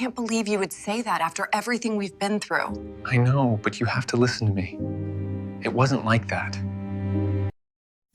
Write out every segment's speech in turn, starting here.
can't believe you would say that after everything we've been through. I know, but you have to listen to me. It wasn't like that.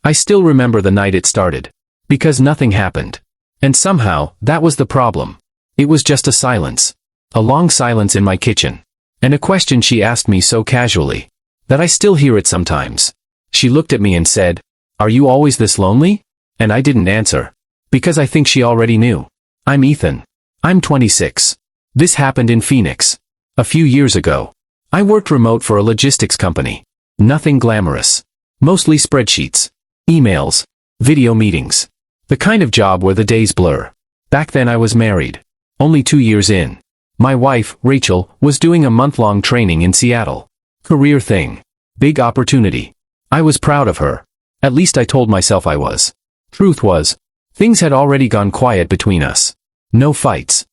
I still remember the night it started. Because nothing happened. And somehow, that was the problem. It was just a silence. A long silence in my kitchen. And a question she asked me so casually that I still hear it sometimes. She looked at me and said, "Are you always this lonely?" And I didn't answer. Because I think she already knew. I'm Ethan. I'm 26. This happened in Phoenix. A few years ago. I worked remote for a logistics company. Nothing glamorous. Mostly spreadsheets. Emails. Video meetings. The kind of job where the days blur. Back then I was married. Only 2 years in. My wife, Rachel, was doing a month-long training in Seattle. Career thing. Big opportunity. I was proud of her. At least I told myself I was. Truth was, things had already gone quiet between us. No fights.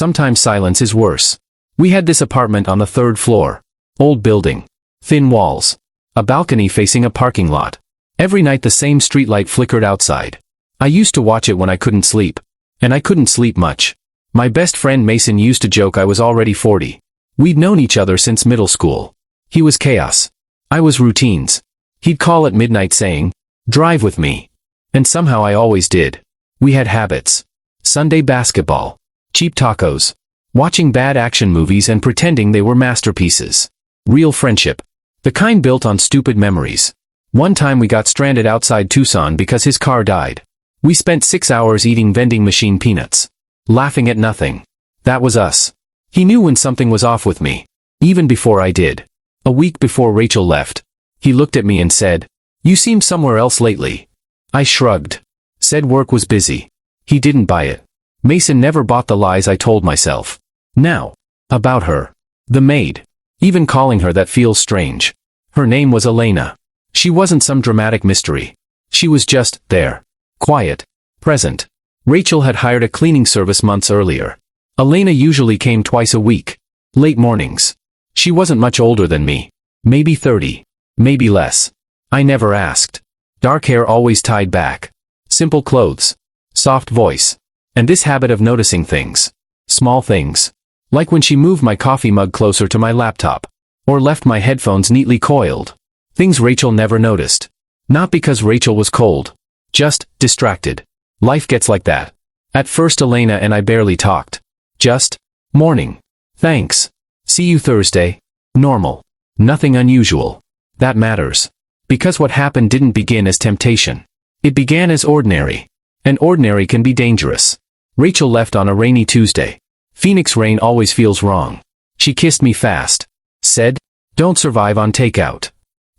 Sometimes silence is worse. We had this apartment on the 3rd floor. Old building. Thin walls. A balcony facing a parking lot. Every night the same streetlight flickered outside. I used to watch it when I couldn't sleep. And I couldn't sleep much. My best friend Mason used to joke I was already 40. We'd known each other since middle school. He was chaos. I was routines. He'd call at midnight saying, "Drive with me." And somehow I always did. We had habits. Sunday basketball. Cheap tacos. Watching bad action movies and pretending they were masterpieces. Real friendship. The kind built on stupid memories. One time we got stranded outside Tucson because his car died. We spent 6 hours eating vending machine peanuts. Laughing at nothing. That was us. He knew when something was off with me. Even before I did. A week before Rachel left. He looked at me and said, "You seem somewhere else lately." I shrugged. Said work was busy. He didn't buy it. Mason never bought the lies I told myself. Now. About her. The maid. Even calling her that feels strange. Her name was Elena. She wasn't some dramatic mystery. She was just there. Quiet. Present. Rachel had hired a cleaning service months earlier. Elena usually came twice a week. Late mornings. She wasn't much older than me. Maybe 30. Maybe less. I never asked. Dark hair always tied back. Simple clothes. Soft voice. And this habit of noticing things. Small things. Like when she moved my coffee mug closer to my laptop. Or left my headphones neatly coiled. Things Rachel never noticed. Not because Rachel was cold. Just distracted. Life gets like that. At first Elena and I barely talked. Just, "Morning. Thanks. See you Thursday." Normal. Nothing unusual. That matters. Because what happened didn't begin as temptation. It began as ordinary. And ordinary can be dangerous. Rachel left on a rainy Tuesday. Phoenix rain always feels wrong. She kissed me fast. Said, "Don't survive on takeout."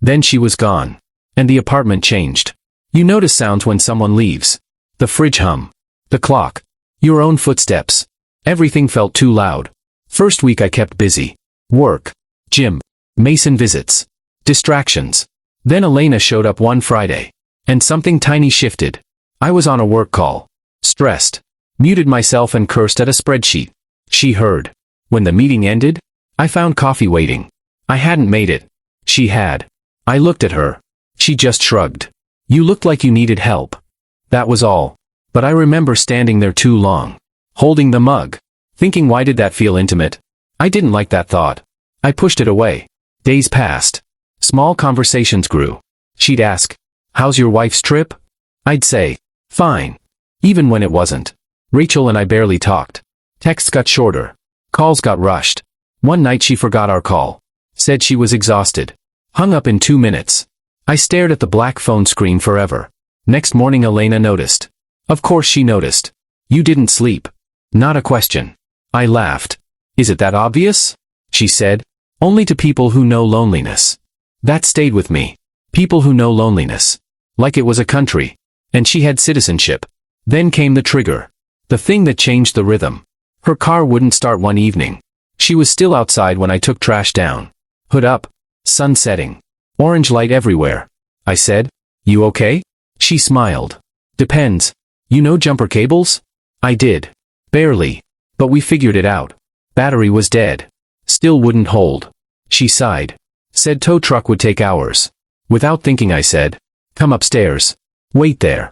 Then she was gone. And the apartment changed. You notice sounds when someone leaves. The fridge hum. The clock. Your own footsteps. Everything felt too loud. First week I kept busy. Work. Gym. Mason visits. Distractions. Then Elena showed up one Friday. And something tiny shifted. I was on a work call. Stressed. Muted myself and cursed at a spreadsheet. She heard. When the meeting ended, I found coffee waiting. I hadn't made it. She had. I looked at her. She just shrugged. "You looked like you needed help." That was all. But I remember standing there too long. Holding the mug. Thinking, why did that feel intimate? I didn't like that thought. I pushed it away. Days passed. Small conversations grew. She'd ask, "How's your wife's trip?" I'd say, "Fine." Even when it wasn't. Rachel and I barely talked. Texts got shorter. Calls got rushed. One night she forgot our call. Said she was exhausted. Hung up in 2 minutes. I stared at the black phone screen forever. Next morning Elena noticed. Of course she noticed. "You didn't sleep." Not a question. I laughed. "Is it that obvious?" She said. "Only to people who know loneliness." That stayed with me. People who know loneliness. Like it was a country. And she had citizenship. Then came the trigger. The thing that changed the rhythm. Her car wouldn't start one evening. She was still outside when I took trash down. Hood up. Sun setting. Orange light everywhere. I said, "You okay?" She smiled. "Depends. You know jumper cables?" I did. Barely. But we figured it out. Battery was dead. Still wouldn't hold. She sighed. Said tow truck would take hours. Without thinking I said, "Come upstairs. Wait there."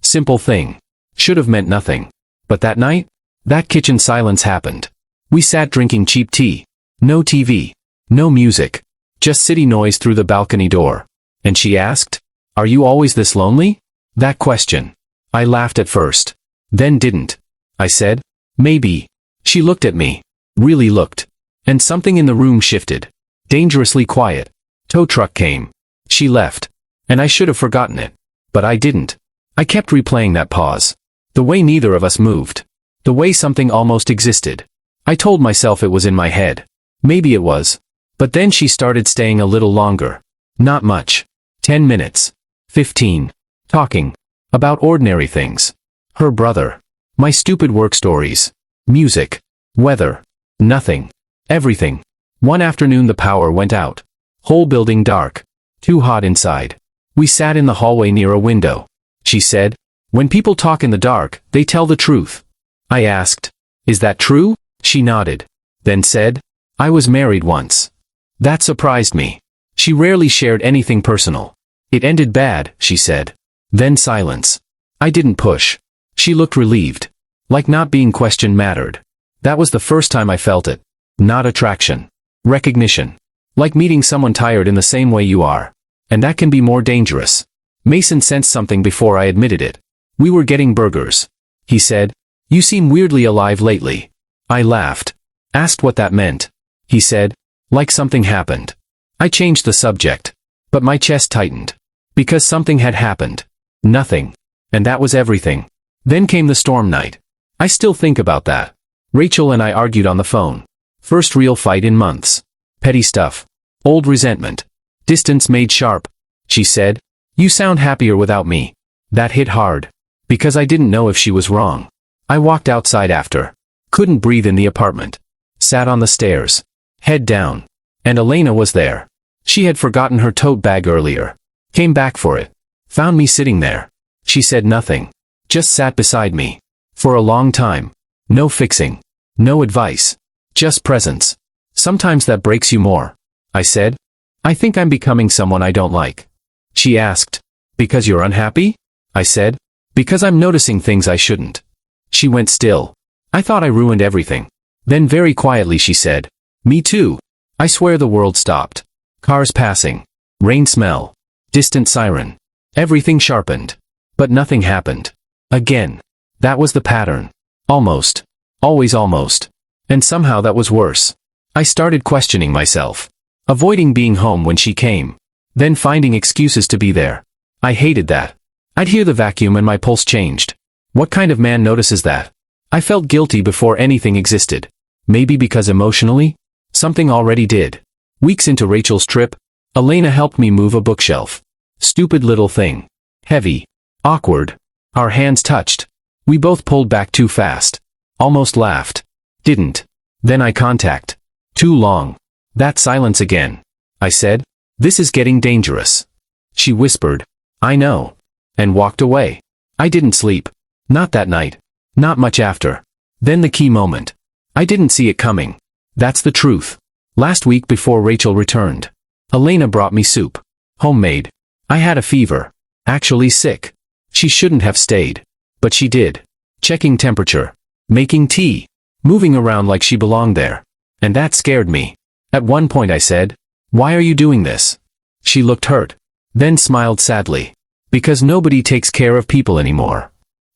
Simple thing. Should have meant nothing. But that night, that kitchen silence happened. We sat drinking cheap tea. No TV. No music. Just city noise through the balcony door. And she asked, "Are you always this lonely?" That question. I laughed at first. Then didn't. I said, "Maybe." She looked at me. Really looked. And something in the room shifted. Dangerously quiet. Tow truck came. She left. And I should have forgotten it. But I didn't. I kept replaying that pause. The way neither of us moved. The way something almost existed. I told myself it was in my head. Maybe it was. But then she started staying a little longer. Not much. 10 minutes. 15. Talking. About ordinary things. Her brother. My stupid work stories. Music. Weather. Nothing. Everything. One afternoon the power went out. Whole building dark. Too hot inside. We sat in the hallway near a window. She said, "When people talk in the dark, they tell the truth." I asked, "Is that true?" She nodded. Then said, "I was married once." That surprised me. She rarely shared anything personal. "It ended bad," she said. Then silence. I didn't push. She looked relieved. Like not being questioned mattered. That was the first time I felt it. Not attraction. Recognition. Like meeting someone tired in the same way you are. And that can be more dangerous. Mason sensed something before I admitted it. We were getting burgers. He said, "You seem weirdly alive lately." I laughed. Asked what that meant. He said, "Like something happened." I changed the subject. But my chest tightened. Because something had happened. Nothing. And that was everything. Then came the storm night. I still think about that. Rachel and I argued on the phone. First real fight in months. Petty stuff. Old resentment. Distance made sharp. She said, "You sound happier without me." That hit hard. Because I didn't know if she was wrong. I walked outside after. Couldn't breathe in the apartment. Sat on the stairs. Head down. And Elena was there. She had forgotten her tote bag earlier. Came back for it. Found me sitting there. She said nothing. Just sat beside me. For a long time. No fixing. No advice. Just presence. Sometimes that breaks you more. I said, "I think I'm becoming someone I don't like." She asked, "Because you're unhappy?" I said, "Because I'm noticing things I shouldn't." She went still. I thought I ruined everything. Then very quietly she said, "Me too." I swear the world stopped. Cars passing. Rain smell. Distant siren. Everything sharpened. But nothing happened. Again. That was the pattern. Almost. Always almost. And somehow that was worse. I started questioning myself. Avoiding being home when she came. Then finding excuses to be there. I hated that. I'd hear the vacuum and my pulse changed. What kind of man notices that? I felt guilty before anything existed. Maybe because emotionally? Something already did. Weeks into Rachel's trip, Elena helped me move a bookshelf. Stupid little thing. Heavy. Awkward. Our hands touched. We both pulled back too fast. Almost laughed. Didn't. Then eye contact. Too long. That silence again. I said, "This is getting dangerous." She whispered, "I know." And walked away. I didn't sleep. Not that night. Not much after. Then the key moment. I didn't see it coming. That's the truth. Last week before Rachel returned. Elena brought me soup. Homemade. I had a fever. Actually sick. She shouldn't have stayed. But she did. Checking temperature. Making tea. Moving around like she belonged there. And that scared me. At one point I said, "Why are you doing this?" She looked hurt. Then smiled sadly. Because nobody takes care of people anymore.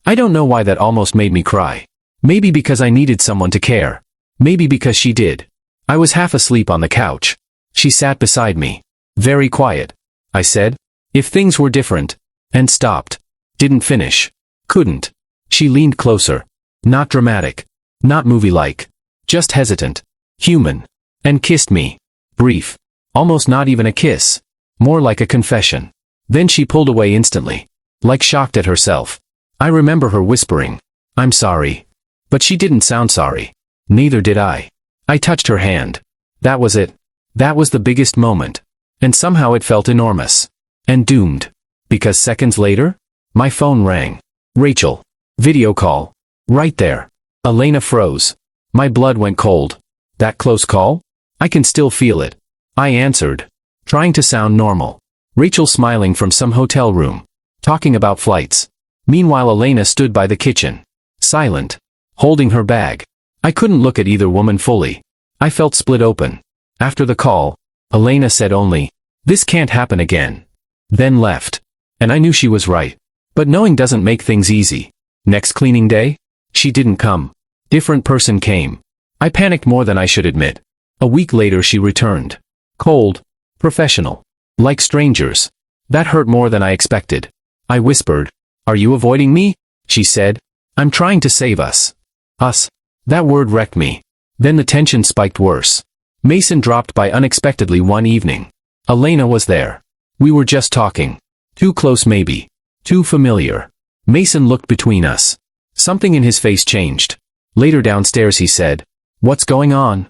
I don't know why that almost made me cry. Maybe because I needed someone to care. Maybe because she did. I was half asleep on the couch. She sat beside me. Very quiet. I said, "If things were different." And stopped. Didn't finish. Couldn't. She leaned closer. Not dramatic. Not movie-like. Just hesitant. Human. And kissed me. Brief. Almost not even a kiss. More like a confession. Then she pulled away instantly. Like shocked at herself. I remember her whispering, "I'm sorry." But she didn't sound sorry. Neither did I. I touched her hand. That was it. That was the biggest moment. And somehow it felt enormous. And doomed. Because seconds later, my phone rang. Rachel. Video call. Right there. Elena froze. My blood went cold. That close call? I can still feel it. I answered. Trying to sound normal. Rachel smiling from some hotel room. Talking about flights. Meanwhile Elena stood by the kitchen. Silent. Holding her bag. I couldn't look at either woman fully. I felt split open. After the call, Elena said only, "This can't happen again." Then left. And I knew she was right. But knowing doesn't make things easy. Next cleaning day? She didn't come. Different person came. I panicked more than I should admit. A week later she returned. Cold. Professional. Like strangers. That hurt more than I expected. I whispered, "Are you avoiding me?" She said, "I'm trying to save us." Us. That word wrecked me. Then the tension spiked worse. Mason dropped by unexpectedly one evening. Elena was there. We were just talking. Too close maybe. Too familiar. Mason looked between us. Something in his face changed. Later downstairs he said, "What's going on?"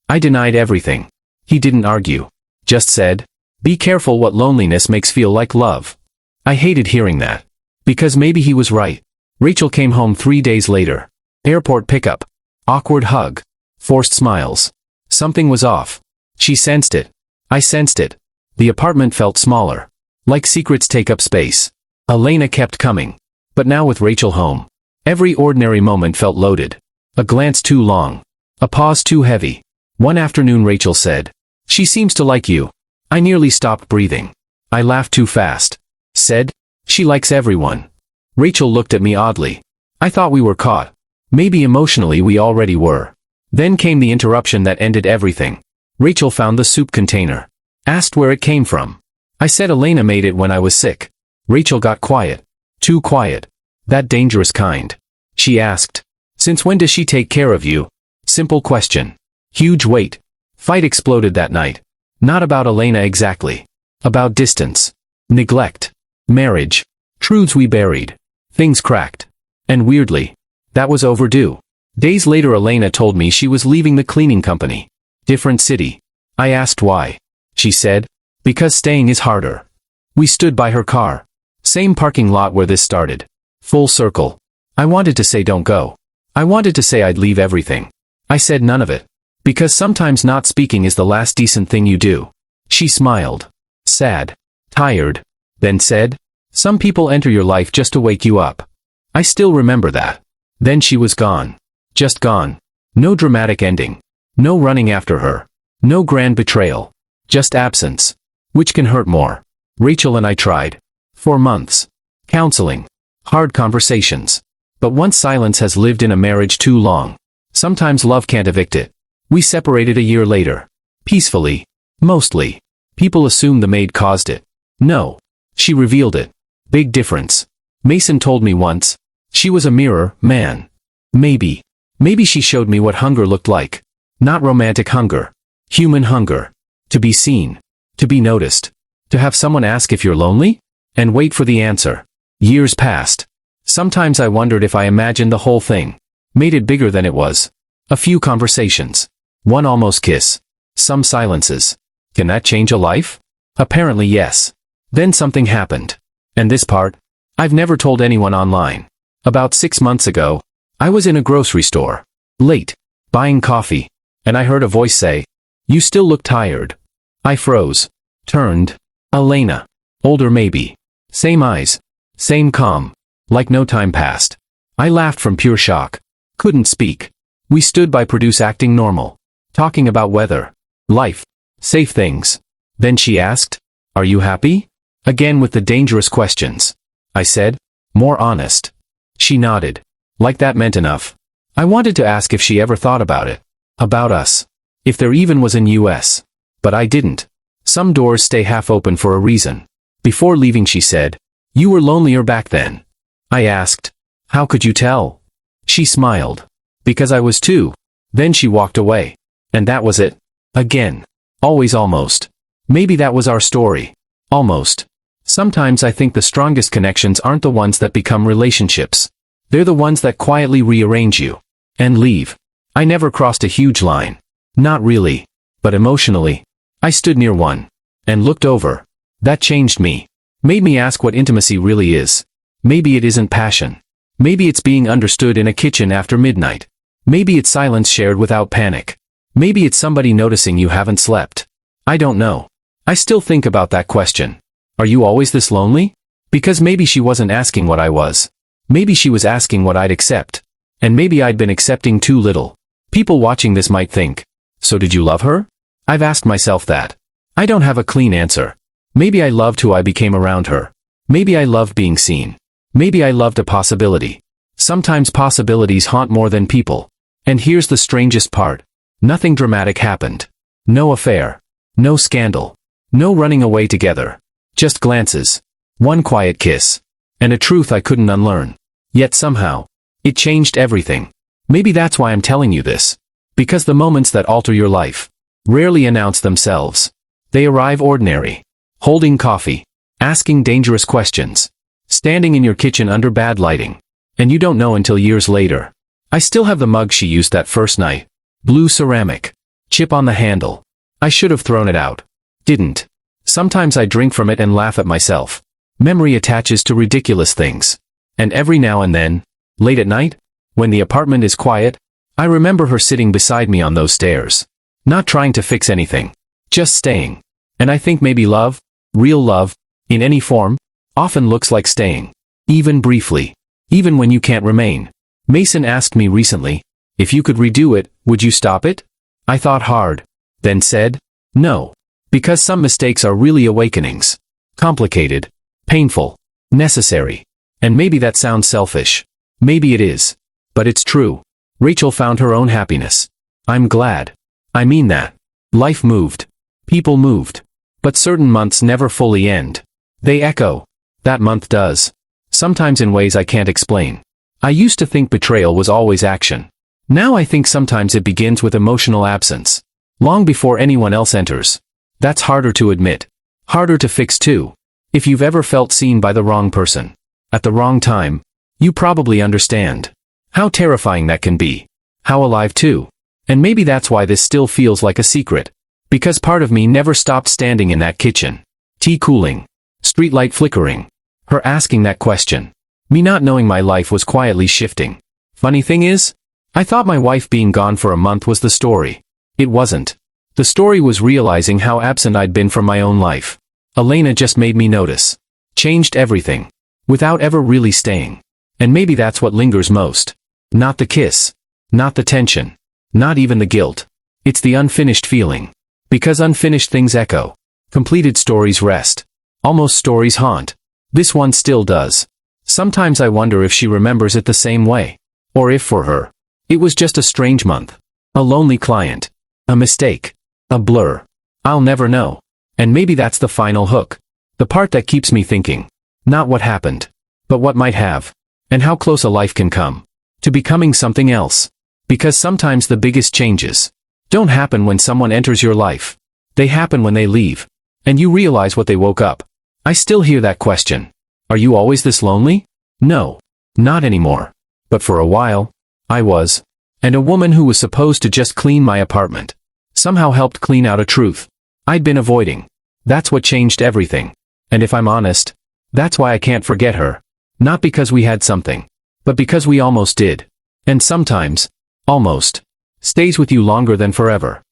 I denied everything. He didn't argue. Just said, "Be careful what loneliness makes feel like love." I hated hearing that. Because maybe he was right. Rachel came home 3 days later. Airport pickup. Awkward hug. Forced smiles. Something was off. She sensed it. I sensed it. The apartment felt smaller. Like secrets take up space. Elena kept coming. But now with Rachel home, every ordinary moment felt loaded. A glance too long. A pause too heavy. One afternoon Rachel said, "She seems to like you." I nearly stopped breathing. I laughed too fast. Said, "She likes everyone." Rachel looked at me oddly. I thought we were caught. Maybe emotionally we already were. Then came the interruption that ended everything. Rachel found the soup container. Asked where it came from. I said Elena made it when I was sick. Rachel got quiet. Too quiet. That dangerous kind. She asked, "Since when does she take care of you?" Simple question. Huge weight. Fight exploded that night. Not about Elena exactly. About distance. Neglect. Marriage. Truths we buried. Things cracked. And weirdly, that was overdue. Days later Elena told me she was leaving the cleaning company. Different city. I asked why. She said, "Because staying is harder." We stood by her car. Same parking lot where this started. Full circle. I wanted to say don't go. I wanted to say I'd leave everything. I said none of it. Because sometimes not speaking is the last decent thing you do. She smiled. Sad. Tired. Then said, "Some people enter your life just to wake you up." I still remember that. Then she was gone. Just gone. No dramatic ending. No running after her. No grand betrayal. Just absence. Which can hurt more. Rachel and I tried. For months. Counseling. Hard conversations. But once silence has lived in a marriage too long, sometimes love can't evict it. We separated a year later. Peacefully. Mostly. People assume the maid caused it. No. She revealed it. Big difference. Mason told me once, she was a mirror, man. Maybe. Maybe she showed me what hunger looked like. Not romantic hunger. Human hunger. To be seen. To be noticed. To have someone ask if you're lonely? And wait for the answer. Years passed. Sometimes I wondered if I imagined the whole thing. Made it bigger than it was. A few conversations. One almost kiss. Some silences. Can that change a life? Apparently yes. Then something happened. And this part? I've never told anyone online. About 6 months ago, I was in a grocery store. Late. Buying coffee. And I heard a voice say, "You still look tired." I froze. Turned. Elena. Older maybe. Same eyes. Same calm. Like no time passed. I laughed from pure shock. Couldn't speak. We stood by produce acting normal. Talking about weather. Life. Safe things. Then she asked, "Are you happy?" Again with the dangerous questions. I said, "More honest." She nodded. Like that meant enough. I wanted to ask if she ever thought about it. About us. If there even was an US. But I didn't. Some doors stay half open for a reason. Before leaving she said, "You were lonelier back then." I asked, "How could you tell?" She smiled. "Because I was too." Then she walked away. And that was it. Again. Always almost. Maybe that was our story. Almost. Sometimes I think the strongest connections aren't the ones that become relationships. They're the ones that quietly rearrange you. And leave. I never crossed a huge line. Not really. But emotionally. I stood near one. And looked over. That changed me. Made me ask what intimacy really is. Maybe it isn't passion. Maybe it's being understood in a kitchen after midnight. Maybe it's silence shared without panic. Maybe it's somebody noticing you haven't slept. I don't know. I still think about that question. Are you always this lonely? Because maybe she wasn't asking what I was. Maybe she was asking what I'd accept. And maybe I'd been accepting too little. People watching this might think, so did you love her? I've asked myself that. I don't have a clean answer. Maybe I loved who I became around her. Maybe I loved being seen. Maybe I loved a possibility. Sometimes possibilities haunt more than people. And here's the strangest part. Nothing dramatic happened. No affair. No scandal. No running away together. Just glances. One quiet kiss. And a truth I couldn't unlearn. Yet somehow, it changed everything. Maybe that's why I'm telling you this. Because the moments that alter your life rarely announce themselves. They arrive ordinary. Holding coffee. Asking dangerous questions. Standing in your kitchen under bad lighting. And you don't know until years later. I still have the mug she used that first night. Blue ceramic. Chip on the handle. I should have thrown it out. Didn't. Sometimes I drink from it and laugh at myself. Memory attaches to ridiculous things. And every now and then, late at night, when the apartment is quiet, I remember her sitting beside me on those stairs. Not trying to fix anything. Just staying. And I think maybe love, real love, in any form, often looks like staying. Even briefly. Even when you can't remain. Mason asked me recently, if you could redo it, would you stop it? I thought hard. Then said, no. Because some mistakes are really awakenings. Complicated. Painful. Necessary. And maybe that sounds selfish. Maybe it is. But it's true. Rachel found her own happiness. I'm glad. I mean that. Life moved. People moved. But certain months never fully end. They echo. That month does. Sometimes in ways I can't explain. I used to think betrayal was always action. Now I think sometimes it begins with emotional absence. Long before anyone else enters. That's harder to admit. Harder to fix too. If you've ever felt seen by the wrong person. At the wrong time. You probably understand. How terrifying that can be. How alive too. And maybe that's why this still feels like a secret. Because part of me never stopped standing in that kitchen. Tea cooling. Streetlight flickering. Her asking that question. Me not knowing my life was quietly shifting. Funny thing is, I thought my wife being gone for a month was the story. It wasn't. The story was realizing how absent I'd been from my own life. Elena just made me notice. Changed everything. Without ever really staying. And maybe that's what lingers most. Not the kiss. Not the tension. Not even the guilt. It's the unfinished feeling. Because unfinished things echo. Completed stories rest. Almost stories haunt. This one still does. Sometimes I wonder if she remembers it the same way. Or if for her, it was just a strange month. A lonely client. A mistake. A blur. I'll never know. And maybe that's the final hook. The part that keeps me thinking. Not what happened. But what might have. And how close a life can come. To becoming something else. Because sometimes the biggest changes don't happen when someone enters your life. They happen when they leave. And you realize what they woke up. I still hear that question. Are you always this lonely? No. Not anymore. But for a while, I was. And a woman who was supposed to just clean my apartment somehow helped clean out a truth I'd been avoiding. That's what changed everything. And if I'm honest, that's why I can't forget her. Not because we had something, but because we almost did. And sometimes, almost, stays with you longer than forever.